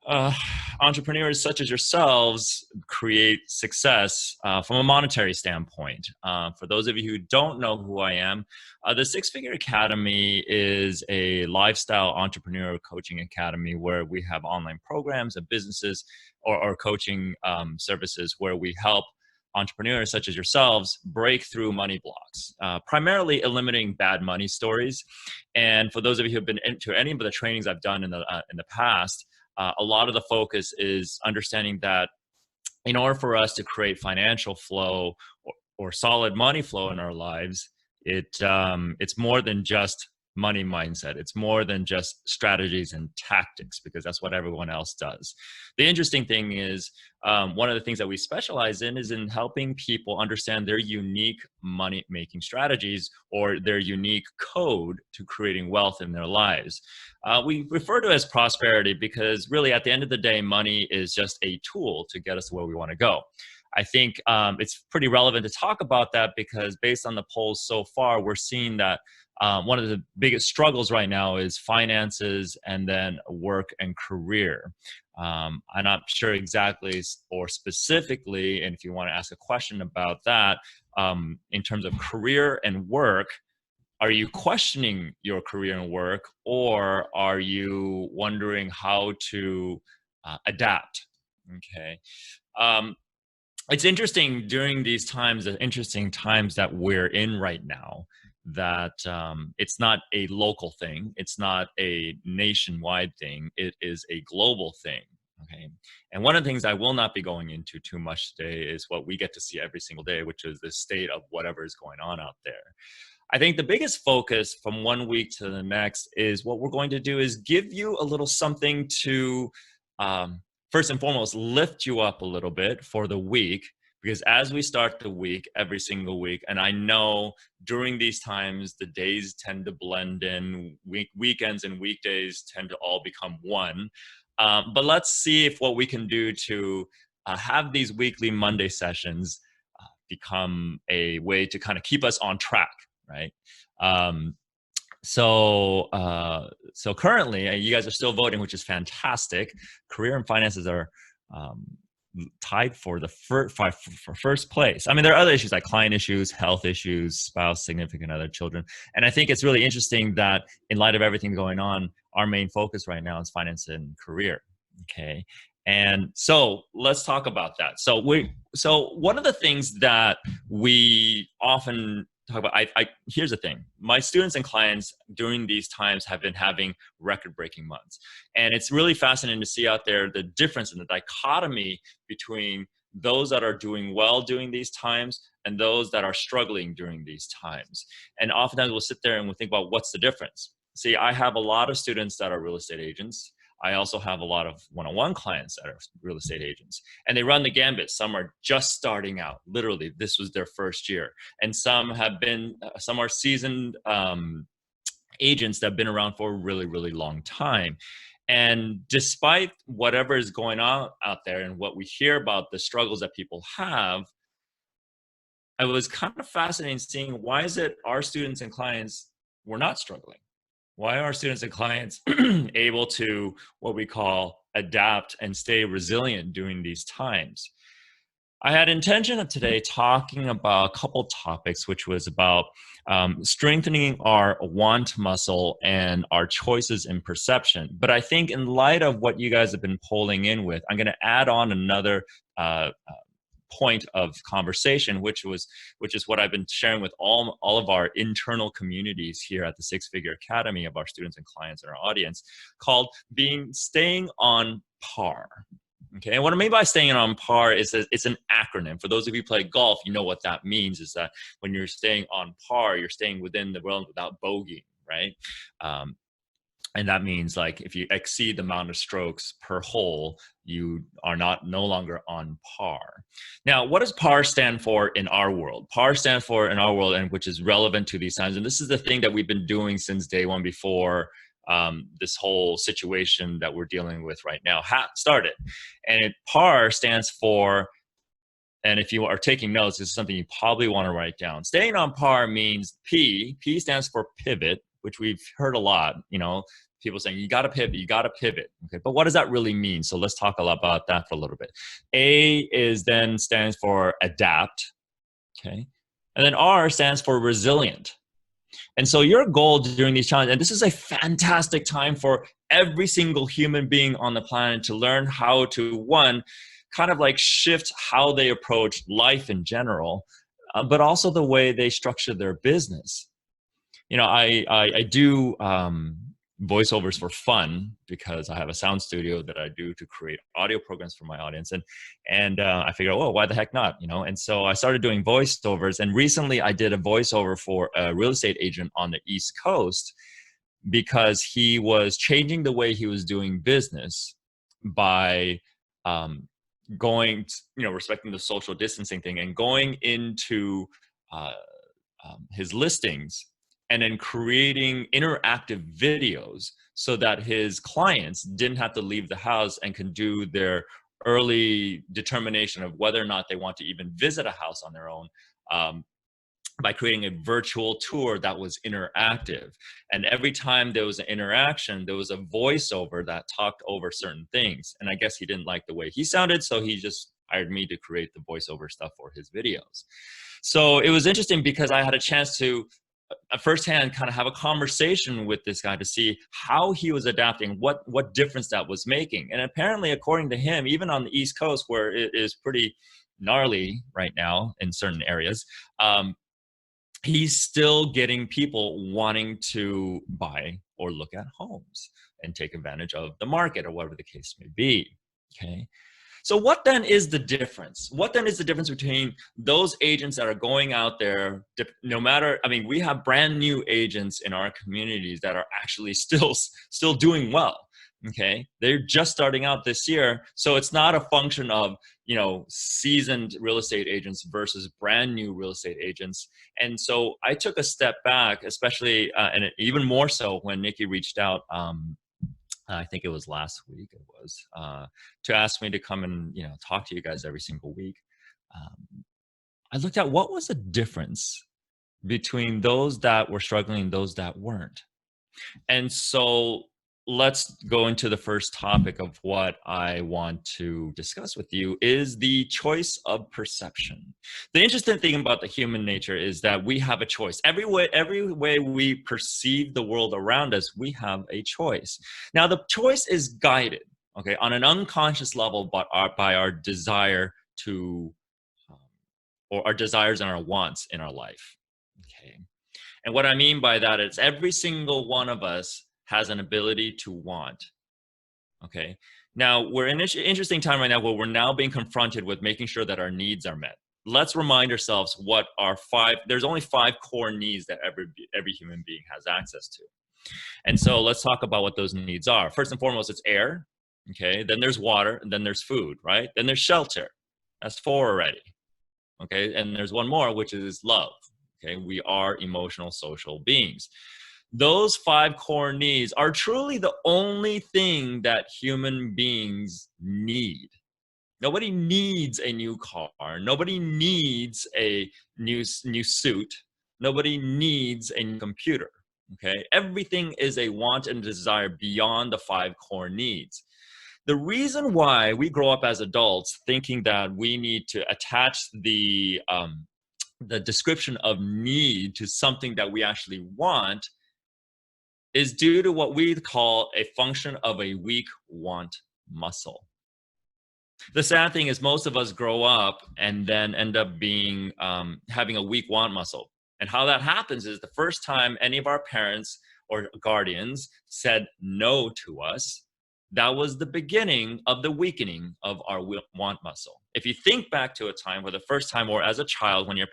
uh, entrepreneurs such as yourselves create success from a monetary standpoint. For those of you who don't know who I am, the Six Figure Academy is a lifestyle entrepreneur coaching academy where we have online programs and businesses or coaching services where we help entrepreneurs such as yourselves break through money blocks, primarily eliminating bad money stories. And for those of you who have been into any of the trainings I've done in the past, a lot of the focus is understanding that in order for us to create financial flow or solid money flow in our lives, it's more than just money mindset. It's more than just strategies and tactics, because that's what everyone else does. The interesting thing is, one of the things that we specialize in is in helping people understand their unique money making strategies or their unique code to creating wealth in their lives. We refer to it as prosperity because really at the end of the day, money is just a tool to get us to where we want to go. I think it's pretty relevant to talk about that because based on the polls so far, we're seeing that one of the biggest struggles right now is finances and then work and career. I'm not sure exactly or specifically, and if you want to ask a question about that, in terms of career and work, are you questioning your career and work, or are you wondering how to adapt? Okay. Um, it's interesting during these times, the interesting times that we're in right now, that it's not a local thing, it's not a nationwide thing, it is a global thing. Okay. And one of the things I will not be going into too much today is what we get to see every single day, which is the state of whatever is going on out there. I think the biggest focus from one week to the next is what we're going to do is give you a little something to, first and foremost, lift you up a little bit for the week. Because as we start the week, every single week, and I know during these times, the days tend to blend in, weekends and weekdays tend to all become one. But let's see if what we can do to have these weekly Monday sessions become a way to kind of keep us on track, right? Um, so currently, you guys are still voting, which is fantastic. Career and finances are um, tied for the for first place. I mean, there are other issues like client issues, health issues, spouse, significant other, children. And I think it's really interesting that in light of everything going on, our main focus right now is finance and career. Okay. And so let's talk about that. So one of the things that we often talk about, here's the thing. My students and clients during these times have been having record-breaking months. And it's really fascinating to see out there the difference in the dichotomy between those that are doing well during these times and those that are struggling during these times. And oftentimes we'll sit there and we'll think about what's the difference. See, I have a lot of students that are real estate agents. I also have a lot of one-on-one clients that are real estate agents, and they run the gambit. Some are just starting out. Literally, this was their first year. And some are seasoned agents that have been around for a really, really long time. And despite whatever is going on out there and what we hear about the struggles that people have, I was kind of fascinated seeing why is it our students and clients were not struggling? Why are students and clients able to what we call adapt and stay resilient during these times? I had intention of today talking about a couple topics, which was about strengthening our want muscle and our choices in perception. But I think in light of what you guys have been polling in with, I'm going to add on another point of conversation, which is what I've been sharing with all of our internal communities here at the Six Figure Academy of our students and clients and our audience, called staying on par. Okay, and what I mean by staying on par is that it's an acronym. For those of you who play golf, you know what that means, is that when you're staying on par, you're staying within the realm without bogeying, right? And that means like if you exceed the amount of strokes per hole, you are no longer on par. Now, what does par stand for in our world? Par stands for in our world, and which is relevant to these times. And this is the thing that we've been doing since day one before this whole situation that we're dealing with right now started. And par stands for, and if you are taking notes, this is something you probably want to write down. Staying on par means P stands for pivot, which we've heard a lot. You know, People saying, you got to pivot, you got to pivot. Okay, but what does that really mean? So let's talk about that for a little bit. A is then stands for adapt. Okay. And then R stands for resilient. And so your goal during these challenges, and this is a fantastic time for every single human being on the planet to learn how to, one, kind of like shift how they approach life in general, but also the way they structure their business. I do voiceovers for fun because I have a sound studio that I do to create audio programs for my audience, and I figured, oh, why the heck not, And so I started doing voiceovers, and recently I did a voiceover for a real estate agent on the East Coast because he was changing the way he was doing business by going, respecting the social distancing thing and going into uh, his listings and then creating interactive videos so that his clients didn't have to leave the house and can do their early determination of whether or not they want to even visit a house on their own, by creating a virtual tour that was interactive. And every time there was an interaction, there was a voiceover that talked over certain things. And I guess he didn't like the way he sounded, so he just hired me to create the voiceover stuff for his videos. So it was interesting because I had a chance to firsthand kind of have a conversation with this guy to see how he was adapting, what difference that was making. And apparently, according to him, even on the East Coast, where it is pretty gnarly right now in certain areas, he's still getting people wanting to buy or look at homes and take advantage of the market or whatever the case may be. Okay. So what then is the difference? What then is the difference between those agents that are going out there, no matter, I mean, we have brand new agents in our communities that are actually still doing well. Okay. They're just starting out this year. So it's not a function of, seasoned real estate agents versus brand new real estate agents. And so I took a step back, especially, and even more so when Nikki reached out, I think it was last week, to ask me to come and, talk to you guys every single week. I looked at what was the difference between those that were struggling and those that weren't. And so let's go into the first topic of what I want to discuss with you is the choice of perception. The interesting thing about the human nature is that we have a choice. Every way we perceive the world around us, we have a choice. Now, the choice is guided, okay, on an unconscious level by our desire to, or our desires and our wants in our life, okay? And what I mean by that is every single one of us has an ability to want. Okay. Now we're in an interesting time right now where we're now being confronted with making sure that our needs are met. Let's remind ourselves what our there's only 5 core needs that every human being has access to. And so let's talk about what those needs are. First and foremost, it's air. Okay. Then there's water, and then there's food, right? Then there's shelter. That's 4 already. Okay. And there's one more, which is love. Okay. We are emotional social beings. Those 5 core needs are truly the only thing that human beings need. Nobody needs a new car. Nobody needs a new suit. Nobody needs a new computer. Okay, everything is a want and desire beyond the 5 core needs. The reason why we grow up as adults thinking that we need to attach the description of need to something that we actually want is due to what we call a function of a weak want muscle. The sad thing is most of us grow up and then end up being having a weak want muscle. And how that happens is the first time any of our parents or guardians said no to us, that was the beginning of the weakening of our want muscle. If you think back to a time where the first time or as a child when you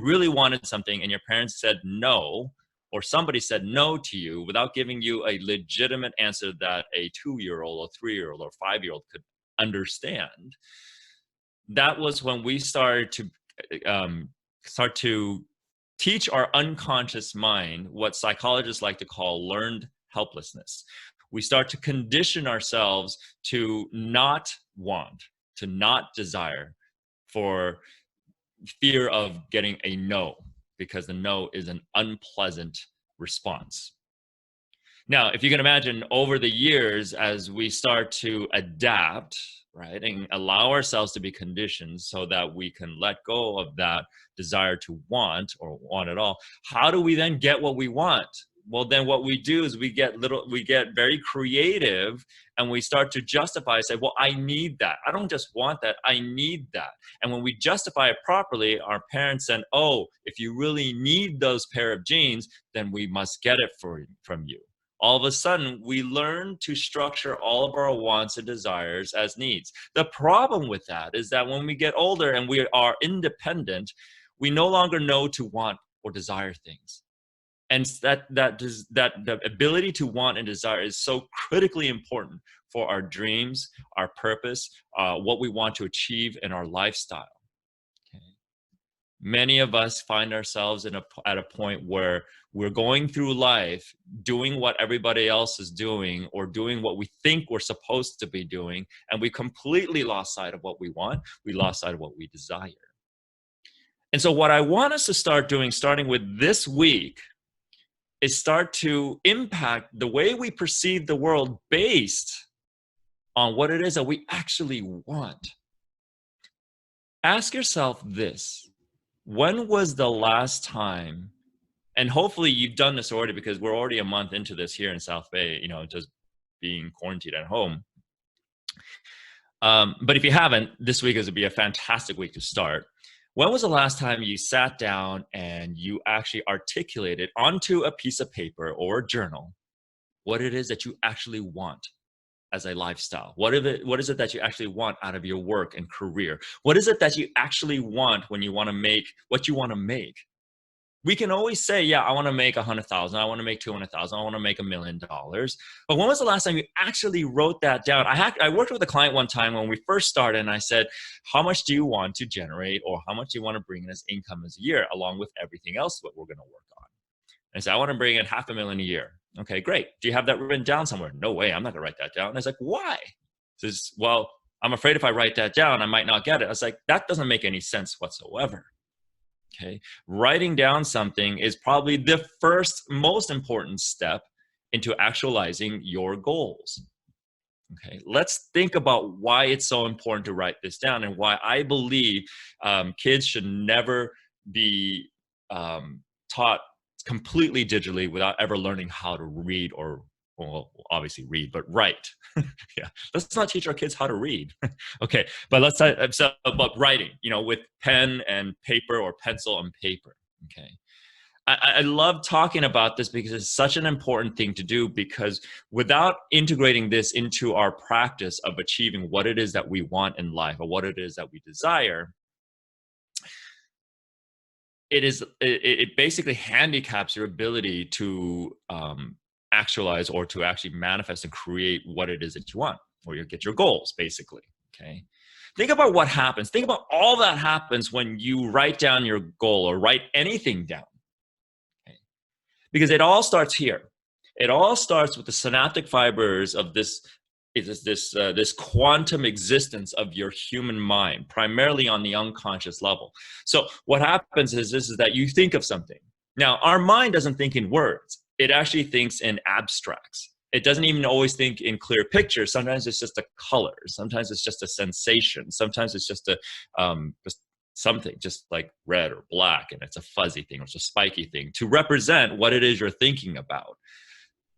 really wanted something and your parents said no, or somebody said no to you without giving you a legitimate answer that a 2-year-old or 3-year-old or 5-year-old could understand, that was when we started to teach our unconscious mind what psychologists like to call learned helplessness. We start to condition ourselves to not want, to not desire, for fear of getting a no, because the no is an unpleasant response. Now, if you can imagine over the years, as we start to adapt, right, and allow ourselves to be conditioned so that we can let go of that desire to want or want it all, how do we then get what we want? Well, then what we do is we get very creative, and we start to justify, say, well, I need that. I don't just want that, I need that. And when we justify it properly, our parents said, oh, if you really need those pair of jeans, then we must get it from you. All of a sudden, we learn to structure all of our wants and desires as needs. The problem with that is that when we get older and we are independent, we no longer know to want or desire things. And that the ability to want and desire is so critically important for our dreams, our purpose, what we want to achieve in our lifestyle. Okay. Many of us find ourselves at a point where we're going through life doing what everybody else is doing, or doing what we think we're supposed to be doing, and we completely lost sight of what we want. We lost sight of what we desire. And so what I want us to start doing, starting with this week, is start to impact the way we perceive the world based on what it is that we actually want. Ask yourself this: when was the last time, and hopefully you've done this already because we're already a month into this here in South Bay, just being quarantined at home. But if you haven't, this week is going to be a fantastic week to start. When was the last time you sat down and you actually articulated onto a piece of paper or a journal what it is that you actually want as a lifestyle? What is it that you actually want out of your work and career? What is it that you actually want when you want to make what you want to make? We can always say, yeah, I want to make 100,000, I want to make 200,000, I want to make $1 million. But when was the last time you actually wrote that down? I worked with a client one time when we first started, and I said, how much do you want to generate, or how much do you want to bring in as income as a year, along with everything else that we're going to work on? And I said, I want to bring in $500,000 a year. Okay, great. Do you have that written down somewhere? No way, I'm not going to write that down. And I was like, why? He says, well, I'm afraid if I write that down, I might not get it. I was like, that doesn't make any sense whatsoever. Okay, writing down something is probably the first most important step into actualizing your goals. Okay, let's think about why it's so important to write this down, and why I believe kids should never be taught completely digitally without ever learning how to read, or, well, obviously read, but write. Yeah, let's not teach our kids how to read. Okay, but let's about writing, with pen and paper, or pencil and paper. Okay, I love talking about this because it's such an important thing to do, because without integrating this into our practice of achieving what it is that we want in life, or what it is that we desire, it basically handicaps your ability to actualize, or to actually manifest and create what it is that you want, or you get your goals, basically. Okay, think about what happens. Think about all that happens when you write down your goal, or write anything down. Okay, because it all starts here. It all starts with the synaptic fibers of this quantum existence of your human mind, primarily on the unconscious level. So what happens is that you think of something. Now, our mind doesn't think in words. It actually thinks in abstracts. It doesn't even always think in clear pictures. Sometimes it's just a color. Sometimes it's just a sensation. Sometimes it's just just something, just like red or black, and it's a fuzzy thing, or it's a spiky thing to represent what it is you're thinking about.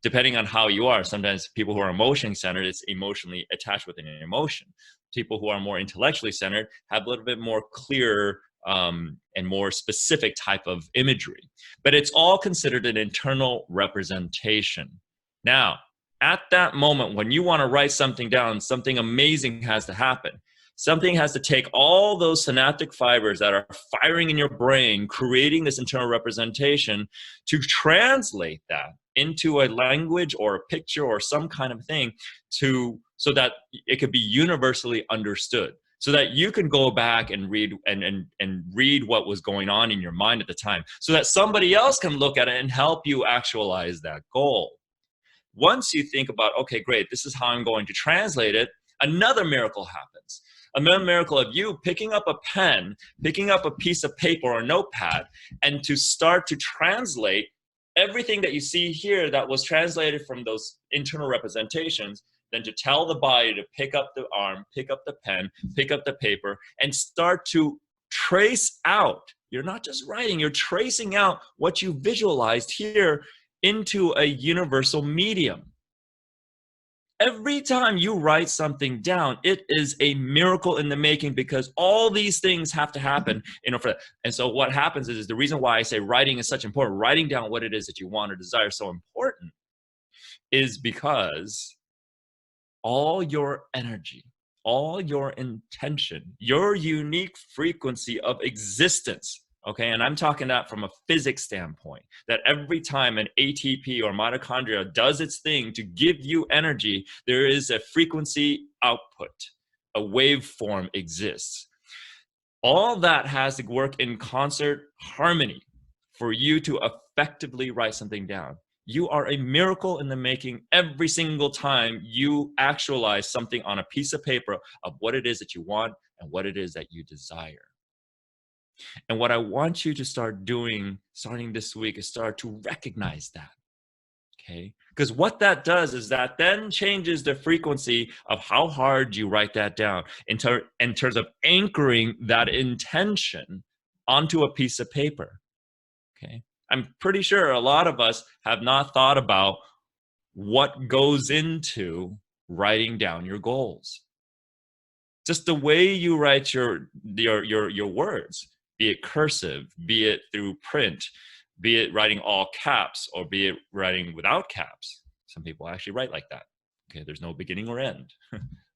Depending on how you are, sometimes people who are emotion centered, it's emotionally attached with an emotion. People who are more intellectually centered have a little bit more clear and more specific type of imagery. But it's all considered an internal representation. Now, at that moment, when you want to write something down, something amazing has to happen. Something has to take all those synaptic fibers that are firing in your brain, creating this internal representation, to translate that into a language or a picture or some kind of thing, so that it could be universally understood, so that you can go back and read and read what was going on in your mind at the time, so that somebody else can look at it and help you actualize that goal. Once you think about, okay, great, this is how I'm going to translate it, another miracle happens. Another miracle of you picking up a pen, picking up a piece of paper or a notepad, and to start to translate everything that you see here that was translated from those internal representations, then to tell the body to pick up the arm, pick up the pen, pick up the paper, and start to trace out. You're not just writing, you're tracing out what you visualized here into a universal medium. Every time you write something down, it is a miracle in the making, because all these things have to happen in order for that. And so what happens is the reason why I say writing is such important, writing down what it is that you want or desire is so important, is because all your energy, all your intention, your unique frequency of existence, okay, and I'm talking that from a physics standpoint, that every time an ATP or mitochondria does its thing to give you energy, there is a frequency output, a waveform exists. All that has to work in concert harmony for you to effectively write something down. You are a miracle in the making every single time you actualize something on a piece of paper of what it is that you want and what it is that you desire. And what I want you to start doing starting this week is start to recognize that, okay? Because what that does is that then changes the frequency of how hard you write that down in terms of anchoring that intention onto a piece of paper, okay? I'm pretty sure a lot of us have not thought about what goes into writing down your goals. Just the way you write your words, be it cursive, be it through print, be it writing all caps, or be it writing without caps. Some people actually write like that. Okay, there's no beginning or end,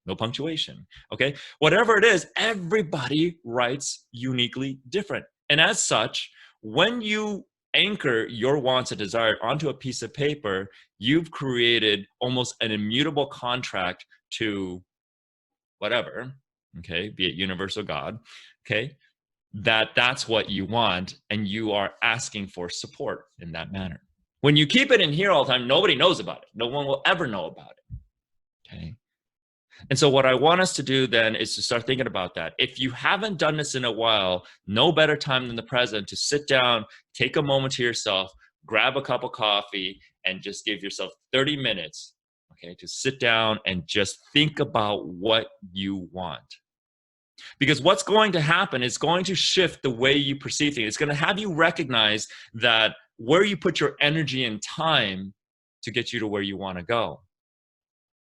no punctuation. Okay, whatever it is, everybody writes uniquely different. And as such, when you anchor your wants and desires onto a piece of paper, you've created almost an immutable contract to whatever, okay, be it universal God, okay, that's what you want, and you are asking for support in that manner. When you keep it in here all the time, nobody knows about it. No one will ever know about it, okay? And so what I want us to do then is to start thinking about that. If you haven't done this in a while, no better time than the present to sit down, take a moment to yourself, grab a cup of coffee, and just give yourself 30 minutes, okay, to sit down and just think about what you want. Because what's going to happen is going to shift the way you perceive things. It's going to have you recognize that where you put your energy and time to get you to where you want to go.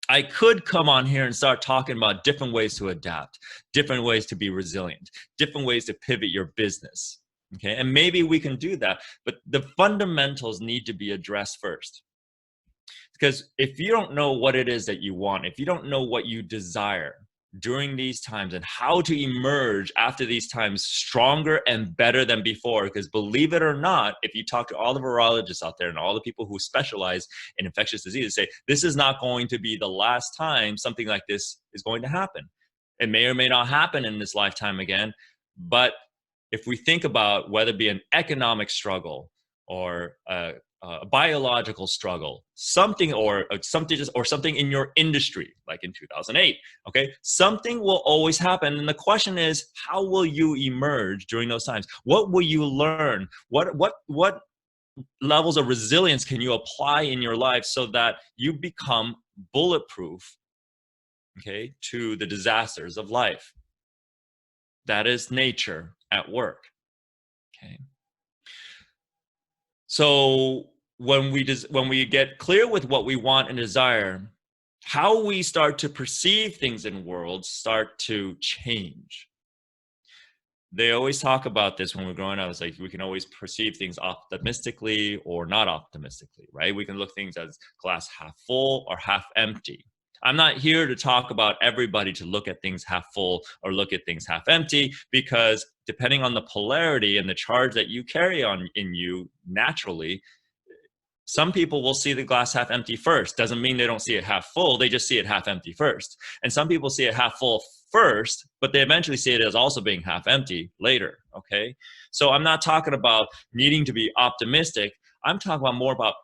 I could come on here and start talking about different ways to adapt, different ways to be resilient, different ways to pivot your business. Okay, and maybe we can do that, but the fundamentals need to be addressed first. Because if you don't know what it is that you want, if you don't know what you desire during these times and how to emerge after these times stronger and better than before, because believe it or not, if you talk to all the virologists out there and all the people who specialize in infectious diseases, say this is not going to be the last time something like this is going to happen. It may or may not happen in this lifetime again, but if we think about whether it be an economic struggle or a biological struggle, something or something in your industry, like in 2008, okay, something will always happen. And the question is, how will you emerge during those times? What will you learn? What levels of resilience can you apply in your life so that you become bulletproof, okay, to the disasters of life? That is nature at work, okay? So when we get clear with what we want and desire, how we start to perceive things in worlds start to change. They always talk about this when we're growing up. It's like we can always perceive things optimistically or not optimistically, right? We can look things as glass half full or half empty. I'm not here to talk about everybody to look at things half full or look at things half empty, because depending on the polarity and the charge that you carry on in you naturally, some people will see the glass half empty first. Doesn't mean they don't see it half full. They just see it half empty first. And some people see it half full first, but they eventually see it as also being half empty later, okay? So I'm not talking about needing to be optimistic. I'm talking about more about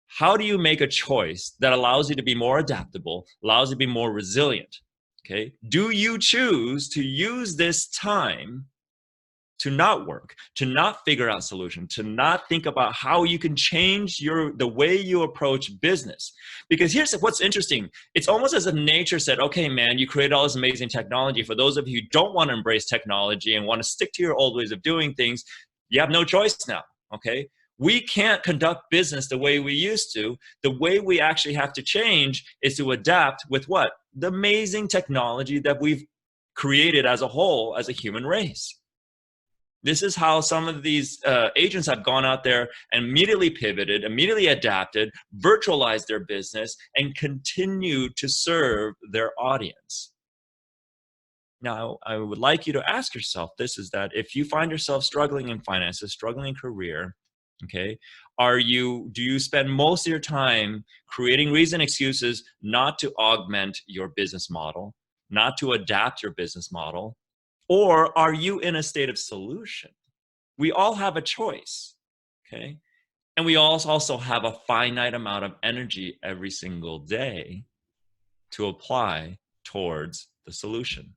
how do you make a choice that allows you to be more adaptable, allows you to be more resilient, okay? Do you choose to use this time to not work, to not figure out solution, to not think about how you can change the way you approach business. Because here's what's interesting. It's almost as if nature said, okay, man, you created all this amazing technology. For those of you who don't want to embrace technology and want to stick to your old ways of doing things, you have no choice now, okay? We can't conduct business the way we used to. The way we actually have to change is to adapt with what? The amazing technology that we've created as a whole, as a human race. This is how some of these agents have gone out there and immediately pivoted, immediately adapted, virtualized their business, and continue to serve their audience. Now, I would like you to ask yourself this, is that if you find yourself struggling in finances, struggling in career, okay, do you spend most of your time creating reason excuses not to augment your business model, not to adapt your business model? Or are you in a state of solution? We all have a choice, okay? And we also have a finite amount of energy every single day to apply towards the solution.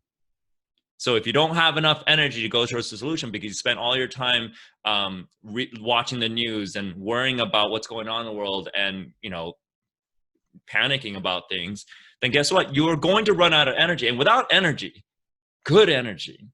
So if you don't have enough energy to go towards the solution because you spent all your time watching the news and worrying about what's going on in the world and, you know, panicking about things, then guess what? You are going to run out of energy. And without energy, good energy,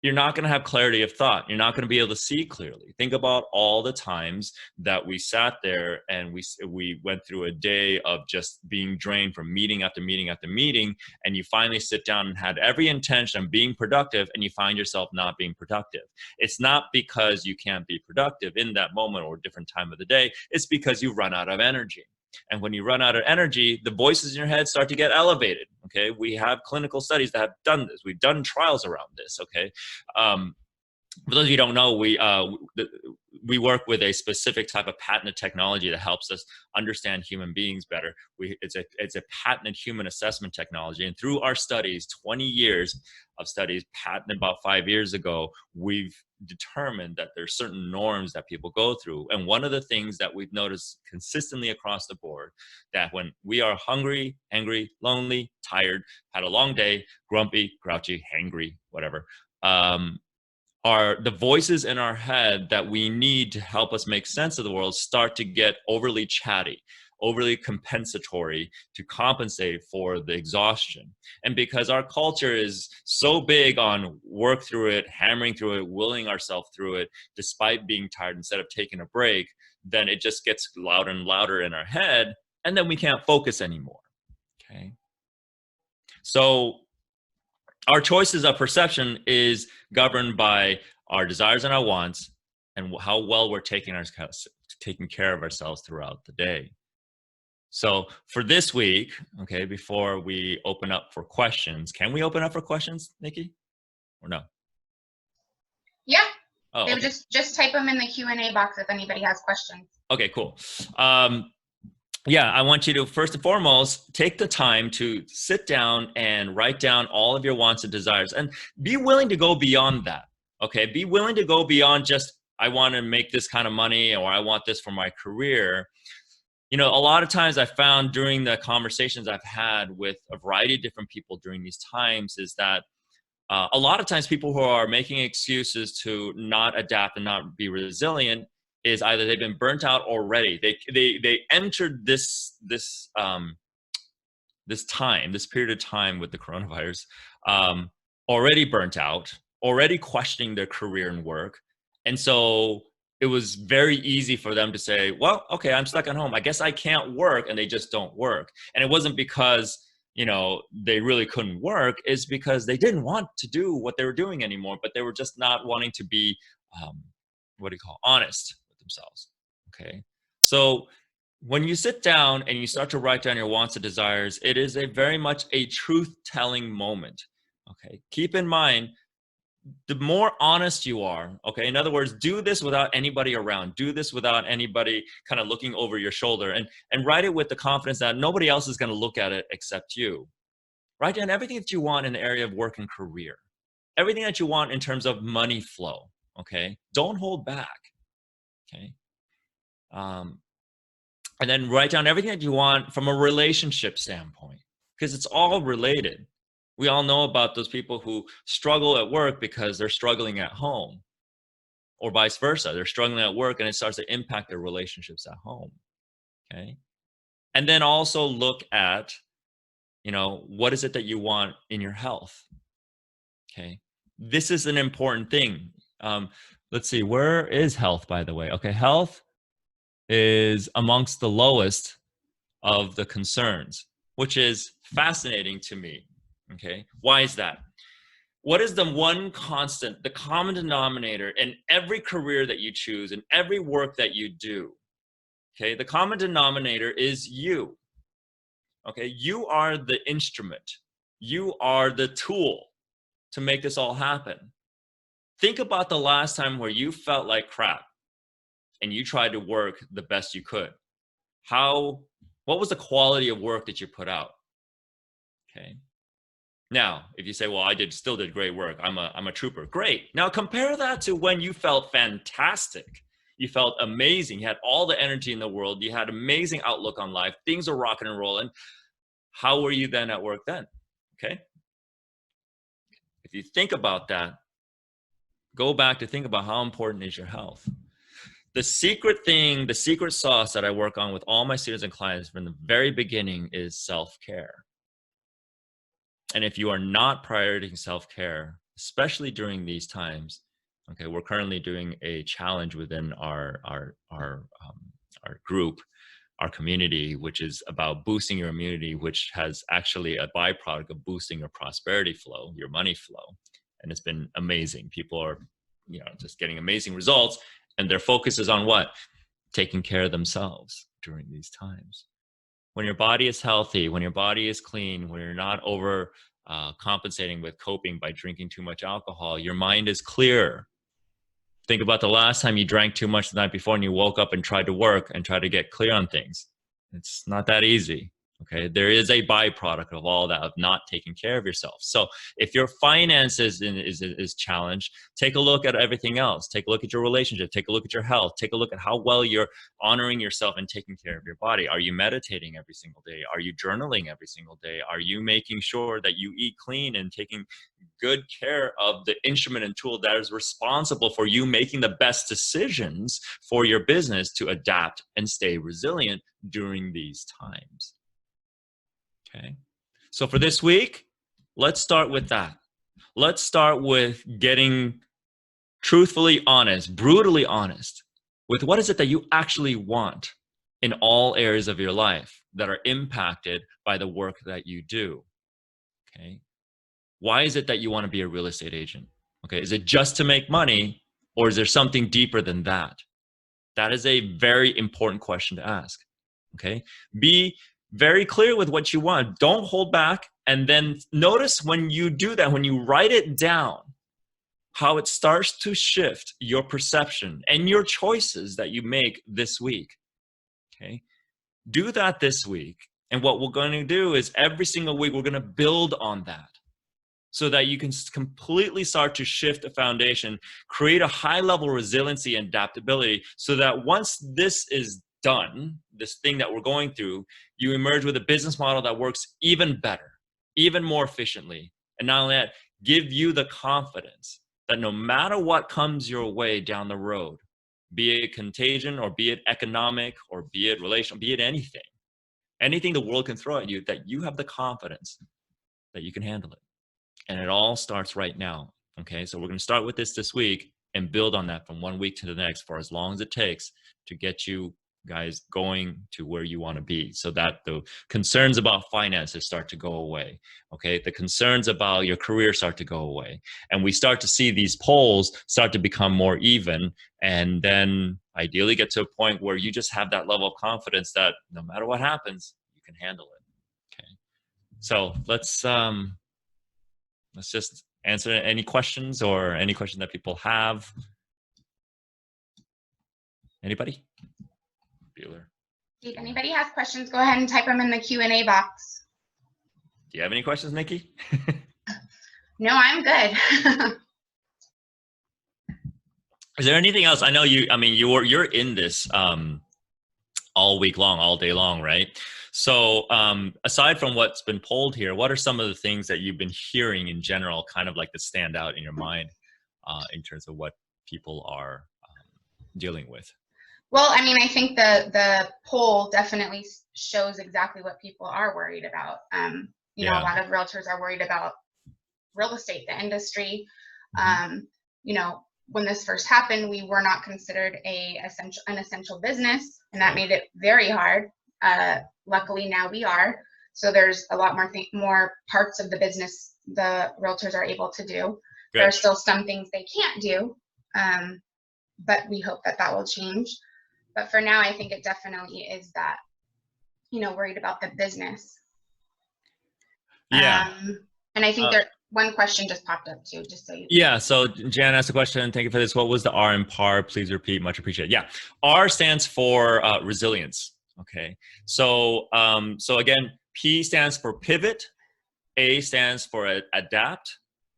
you're not going to have clarity of thought. You're not going to be able to see clearly. Think about all the times that we sat there and we went through a day of just being drained from meeting after meeting after meeting, and you finally sit down and had every intention of being productive, and you find yourself not being productive. It's not because you can't be productive in that moment or a different time of the day. It's because you run out of energy. And when you run out of energy, the voices in your head start to get elevated, okay? We have clinical studies that have done this. We've done trials around this, okay? For those of you who don't know, we work with a specific type of patented technology that helps us understand human beings better. It's a patented human assessment technology. And through our studies, 20 years of studies, patented about 5 years ago, we've determined that there's certain norms that people go through. And one of the things that we've noticed consistently across the board, that when we are hungry, angry, lonely, tired, had a long day, grumpy, grouchy, hangry, whatever, are the voices in our head that we need to help us make sense of the world start to get overly chatty, overly compensatory to compensate for the exhaustion. And because our culture is so big on work through it, hammering through it, willing ourselves through it, despite being tired instead of taking a break, then it just gets louder and louder in our head, and then we can't focus anymore, okay? So our choices of perception is governed by our desires and our wants and how well we're taking care of ourselves throughout the day. So for this week, okay, before we open up for questions, can we open up for questions, Nikki, or no? Yeah. Oh, they okay. would just type them in the Q&A box if anybody has questions. Okay, cool. Yeah, I want you to first and foremost take the time to sit down and write down all of your wants and desires, and be willing to go beyond that. Okay, be willing to go beyond just I want to make this kind of money or I want this for my career. You know, a lot of times I found during the conversations I've had with a variety of different people during these times is that a lot of times people who are making excuses to not adapt and not be resilient is either they've been burnt out already. They entered this period of time with the coronavirus already burnt out, already questioning their career and work, and so it was very easy for them to say, well, okay, I'm stuck at home, I guess I can't work, and they just don't work. And it wasn't because, you know, they really couldn't work, is because they didn't want to do what they were doing anymore, but they were just not wanting to be honest with themselves. Okay, so when you sit down and you start to write down your wants and desires, it is a very much a truth-telling moment. Okay, keep in mind, the more honest you are, okay, in other words, do this without anybody around, do this without anybody kind of looking over your shoulder, and write it with the confidence that nobody else is going to look at it except you. Write down everything that you want in the area of work and career, everything that you want in terms of money flow. Okay, don't hold back. Okay, and then write down everything that you want from a relationship standpoint, because it's all related. We all know about those people who struggle at work because they're struggling at home, or vice versa. They're struggling at work and it starts to impact their relationships at home. Okay. And then also look at, what is it that you want in your health? Okay. This is an important thing. Let's see, where is health, by the way? Okay. Health is amongst the lowest of the concerns, which is fascinating to me. Okay. Why is that? What is the one constant, the common denominator in every career that you choose and every work that you do? Okay. The common denominator is you. Okay. You are the instrument. You are the tool to make this all happen. Think about the last time where you felt like crap and you tried to work the best you could. What was the quality of work that you put out? Okay. Now, if you say, well, I still did great work. I'm a trooper. Great. Now compare that to when you felt fantastic. You felt amazing. You had all the energy in the world. You had amazing outlook on life. Things are rocking and rolling. How were you then at work then? Okay. If you think about that, go back to think about how important is your health. The secret thing, the secret sauce that I work on with all my students and clients from the very beginning is self-care. And if you are not prioritizing self-care, especially during these times, okay, we're currently doing a challenge within our group, our community, which is about boosting your immunity, which has actually a byproduct of boosting your prosperity flow, your money flow. And it's been amazing. People are, just getting amazing results. And their focus is on what? Taking care of themselves during these times. When your body is healthy, when your body is clean, when you're not over compensating with coping by drinking too much alcohol, your mind is clear. Think about the last time you drank too much the night before and you woke up and tried to work and try to get clear on things. It's not that easy. Okay, there is a byproduct of all that, of not taking care of yourself. So if your finances is challenged, take a look at everything else. Take a look at your relationship. Take a look at your health. Take a look at how well you're honoring yourself and taking care of your body. Are you meditating every single day? Are you journaling every single day? Are you making sure that you eat clean and taking good care of the instrument and tool that is responsible for you making the best decisions for your business to adapt and stay resilient during these times? Okay. So for this week, let's start with that. Let's start with getting truthfully honest, brutally honest with what is it that you actually want in all areas of your life that are impacted by the work that you do. Okay. Why is it that you want to be a real estate agent? Okay. Is it just to make money, or is there something deeper than that? That is a very important question to ask. Okay. Be very clear with what you want. Don't hold back. And then notice when you do that, when you write it down, how it starts to shift your perception and your choices that you make this week. Okay. Do that this week. And what we're going to do is every single week, we're going to build on that so that you can completely start to shift the foundation, create a high level resiliency and adaptability so that once this is done, this thing that we're going through, you emerge with a business model that works even better, even more efficiently. And not only that, give you the confidence that no matter what comes your way down the road, be it contagion or be it economic or be it relational, be it anything the world can throw at you, that you have the confidence that you can handle it. And it all starts right now. Okay, so we're going to start with this week and build on that from 1 week to the next for as long as it takes to get you guys going to where you want to be, so that the concerns about finances start to go away. Okay, the concerns about your career start to go away, and we start to see these polls start to become more even, and then ideally get to a point where you just have that level of confidence that no matter what happens, you can handle it. Okay, so let's just answer any questions or any question that people have. Anybody? Bueller. If anybody has questions, go ahead and type them in the Q&A box. Do you have any questions, Nikki? No, I'm good. Is there anything else? I know you're in this all week long, all day long, right? So aside from what's been polled here, what are some of the things that you've been hearing in general, kind of like that stand out in your mind in terms of what people are dealing with? Well, I mean, I think the poll definitely shows exactly what people are worried about. You know, a Yeah. lot of realtors are worried about real estate, the industry. Mm-hmm. You know, when this first happened, we were not considered an essential business, and that made it very hard. Luckily, now we are. So there's a lot more parts of the business the realtors are able to do. There are Good. still some things they can't do, but we hope that that will change. But for now, I think it definitely is that, you know, worried about the business. Yeah. And I think Uh, one question just popped up too, just so you. Yeah, so Jan asked a question. Thank you for this. What was the R in PAR? Please repeat. Much appreciated. Yeah, R stands for resilience. Okay, so again, P stands for pivot, A stands for adapt,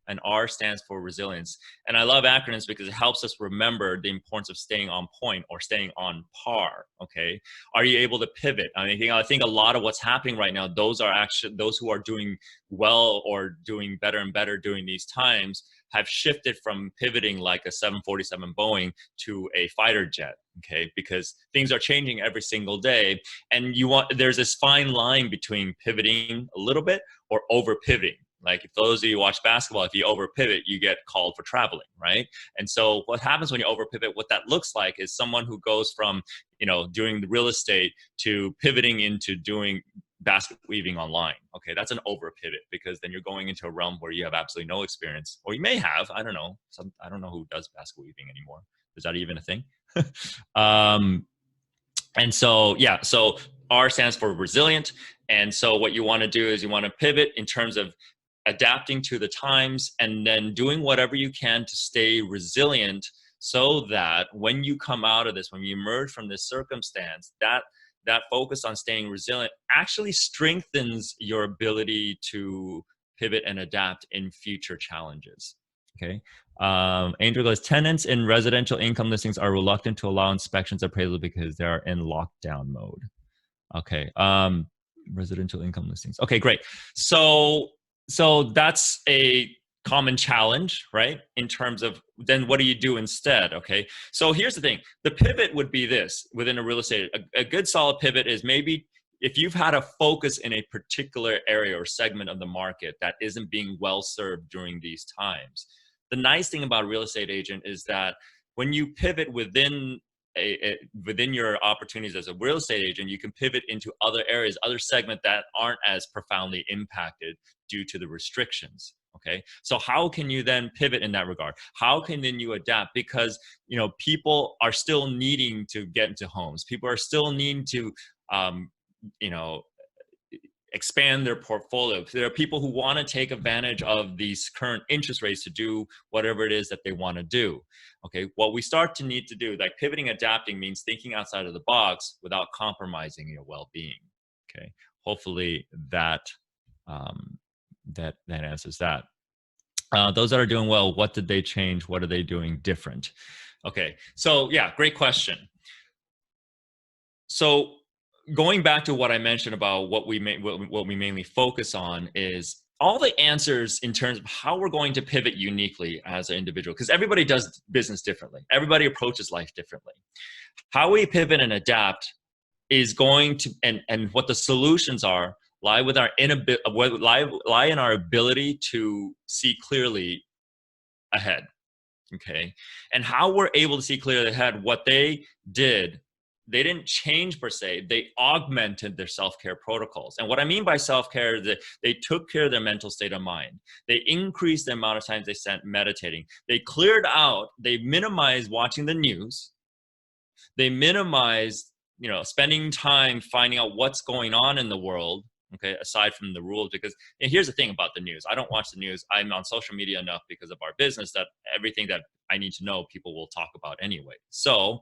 and R stands for resilience. And I love acronyms because it helps us remember the importance of staying on point or staying on par. Okay, are you able to pivot? I think a lot of what's happening right now, those are actually those who are doing well or doing better and better during these times have shifted from pivoting like a 747 Boeing to a fighter jet. Okay, because things are changing every single day, and there's this fine line between pivoting a little bit or over pivoting. Like if those of you watch basketball, if you over pivot, you get called for traveling, right? And so what happens when you over pivot, what that looks like is someone who goes from, doing the real estate to pivoting into doing basket weaving online. Okay, that's an over pivot because then you're going into a realm where you have absolutely no experience, or you may have, I don't know. I don't know who does basket weaving anymore. Is that even a thing? And so, yeah, so R stands for resilient. And so what you want to do is you want to pivot in terms of adapting to the times and then doing whatever you can to stay resilient so that when you come out of this, when you emerge from this circumstance, that focus on staying resilient actually strengthens your ability to pivot and adapt in future challenges. Okay. Angel goes, tenants in residential income listings are reluctant to allow inspections appraisal because they are in lockdown mode. Okay. Residential income listings. Okay, great. So that's a common challenge, right? In terms of then what do you do instead? Okay. So here's the thing. The pivot would be this within a real estate. A good solid pivot is maybe if you've had a focus in a particular area or segment of the market that isn't being well served during these times. The nice thing about a real estate agent is that when you pivot within within your opportunities as a real estate agent, you can pivot into other areas, other segments that aren't as profoundly impacted due to the restrictions. Okay, so how can you then pivot in that regard? How can then you adapt? Because people are still needing to get into homes. People are still needing to you know expand their portfolio. There are people who want to take advantage of these current interest rates to do whatever it is that they want to do. Okay, what we start to need to do, like pivoting, adapting, means thinking outside of the box without compromising your well-being. Okay, hopefully that that answers that. Those that are doing well, what did they change? What are they doing different? Okay, so yeah, great question. So going back to what I mentioned about what we mainly focus on is all the answers in terms of how we're going to pivot uniquely as an individual, because everybody does business differently. Everybody approaches life differently. How we pivot and adapt is going to, and what the solutions are lie with our lie in our ability to see clearly ahead. Okay, and how we're able to see clearly ahead. What they did, they didn't change per se, they augmented their self-care protocols. And what I mean by self-care is that they took care of their mental state of mind. They increased the amount of times they spent meditating. They cleared out, they minimized watching the news. They minimized, spending time finding out what's going on in the world, okay, aside from the rules. Because here's the thing about the news. I don't watch the news. I'm on social media enough because of our business that everything that I need to know, people will talk about anyway. So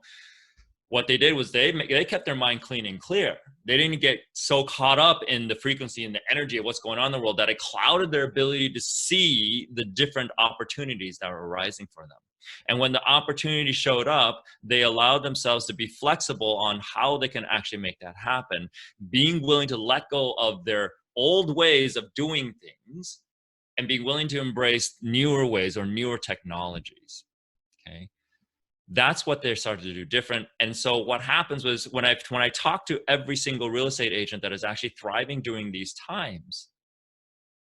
what they did was they kept their mind clean and clear. They didn't get so caught up in the frequency and the energy of what's going on in the world that it clouded their ability to see the different opportunities that are arising for them. And when the opportunity showed up, they allowed themselves to be flexible on how they can actually make that happen, being willing to let go of their old ways of doing things and being willing to embrace newer ways or newer technologies. Okay. That's what they started to do different. And so what happens was when I talk to every single real estate agent that is actually thriving during these times,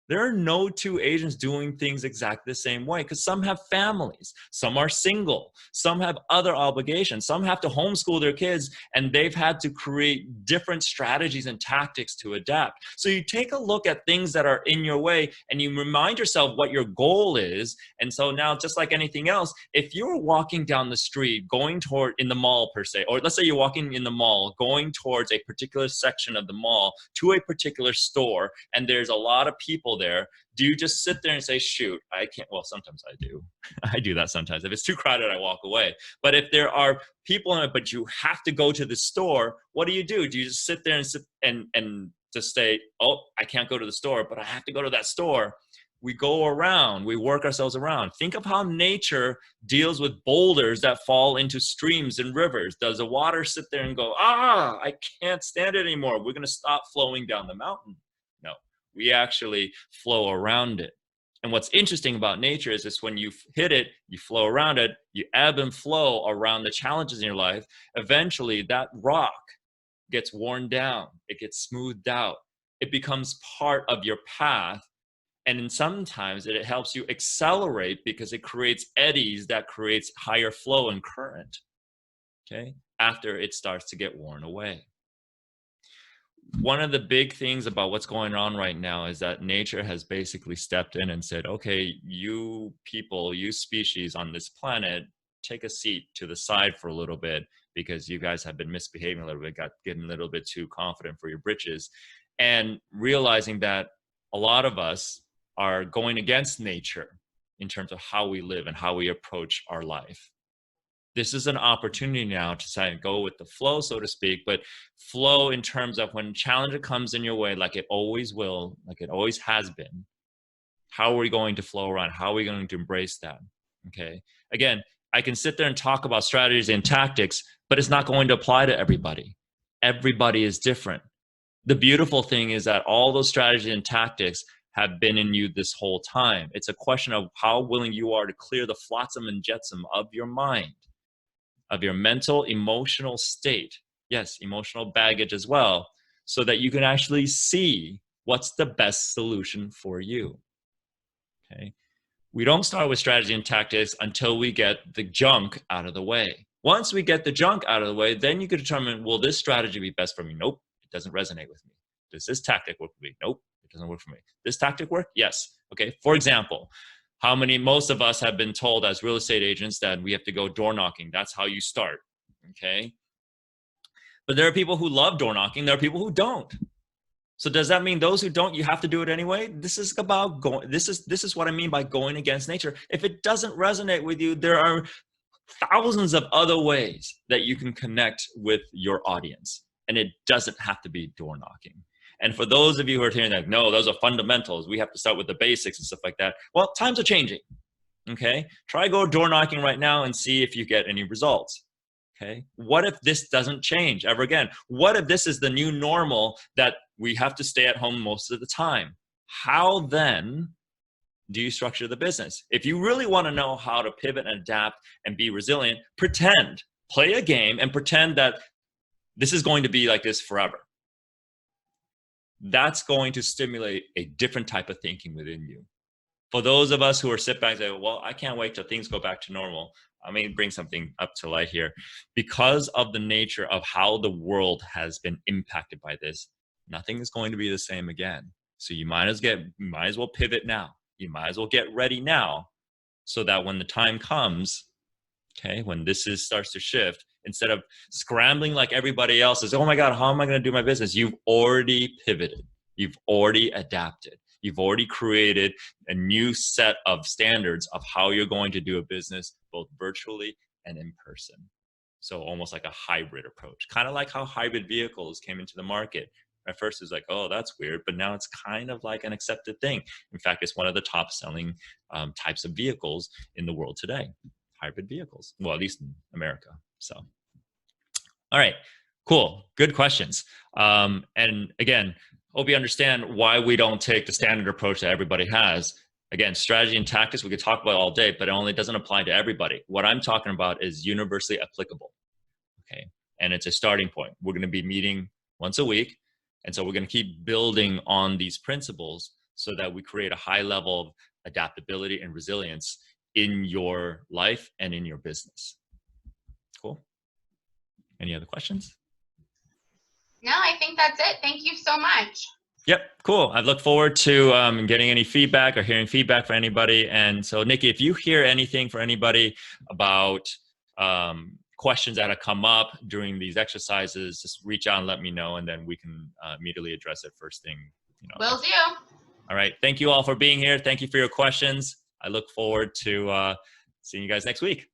there are no two agents doing things exactly the same way, because some have families, some are single, some have other obligations, some have to homeschool their kids, and they've had to create different strategies and tactics to adapt. So you take a look at things that are in your way and you remind yourself what your goal is. And so now, just like anything else, if you're walking down the street, going toward in the mall per se, or let's say you're walking in the mall, going towards a particular section of the mall to a particular store, and there's a lot of people there, do you just sit there and say, shoot, I can't? Well, sometimes I do. I do that sometimes. If it's too crowded, I walk away. But if there are people in it, but you have to go to the store, what do? Do you just sit there and just say, oh, I can't go to the store, but I have to go to that store? We go around, we work ourselves around. Think of how nature deals with boulders that fall into streams and rivers. Does the water sit there and go, I can't stand it anymore, we're going to stop flowing down the mountain? No, we actually flow around it. And what's interesting about nature is this: when you hit it, you flow around it, you ebb and flow around the challenges in your life. Eventually, that rock gets worn down, it gets smoothed out, it becomes part of your path. And then sometimes it helps you accelerate because it creates eddies that creates higher flow and current, okay, after it starts to get worn away. One of the big things about what's going on right now is that nature has basically stepped in and said, okay, you people, you species on this planet, take a seat to the side for a little bit, because you guys have been misbehaving a little bit, getting a little bit too confident for your britches, and realizing that a lot of us are going against nature in terms of how we live and how we approach our life. This is an opportunity now to say, go with the flow, so to speak, but flow in terms of when challenge comes in your way, like it always will, like it always has been. How are we going to flow around? How are we going to embrace that? Okay. Again, I can sit there and talk about strategies and tactics, but it's not going to apply to everybody. Everybody is different. The beautiful thing is that all those strategies and tactics have been in you this whole time. It's a question of how willing you are to clear the flotsam and jetsam of your mind, of your mental, emotional state. Yes, emotional baggage as well, so that you can actually see what's the best solution for you. Okay. We don't start with strategy and tactics until we get the junk out of the way. Once we get the junk out of the way, then you can determine, will this strategy be best for me? Nope, it doesn't resonate with me. Does this tactic work for me? Nope, it doesn't work for me. This tactic work? Yes. Okay. For example, most of us have been told as real estate agents that we have to go door knocking. That's how you start. Okay. But there are people who love door knocking. There are people who don't. So does that mean those who don't, you have to do it anyway? This is about going, this is what I mean by going against nature. If it doesn't resonate with you, there are thousands of other ways that you can connect with your audience. And it doesn't have to be door knocking. And for those of you who are hearing that, no, those are fundamentals, we have to start with the basics and stuff like that. Well, times are changing. Okay. Try go door knocking right now and see if you get any results. Okay. What if this doesn't change ever again? What if this is the new normal, that we have to stay at home most of the time? How then do you structure the business? If you really want to know how to pivot and adapt and be resilient, play a game and pretend that this is going to be like this forever. That's going to stimulate a different type of thinking within you. For those of us who are sit back and say, well, I can't wait till things go back to normal. I may bring something up to light here. Because of the nature of how the world has been impacted by this, nothing is going to be the same again. So you might as well pivot now. You might as well get ready now, so that when the time comes, okay, when starts to shift, instead of scrambling like everybody else is, oh my God, how am I going to do my business? You've already pivoted. You've already adapted. You've already created a new set of standards of how you're going to do a business, both virtually and in person. So almost like a hybrid approach, kind of like how hybrid vehicles came into the market. At first it was like, oh, that's weird, but now it's kind of like an accepted thing. In fact, it's one of the top selling types of vehicles in the world today, hybrid vehicles. Well, at least in America. So, all right, cool. Good questions. And again, hope you understand why we don't take the standard approach that everybody has. Again, strategy and tactics we could talk about all day, but it only doesn't apply to everybody. What I'm talking about is universally applicable. Okay. And it's a starting point. We're going to be meeting once a week. And so we're going to keep building on these principles so that we create a high level of adaptability and resilience in your life and in your business. Cool. Any other questions? No, I think that's it. Thank you so much. Yep, cool. I look forward to getting any feedback or hearing feedback from anybody. And so, Nikki, if you hear anything for anybody about questions that have come up during these exercises, just reach out and let me know, and then we can immediately address it first thing. Will do. All right. Thank you all for being here. Thank you for your questions. I look forward to seeing you guys next week.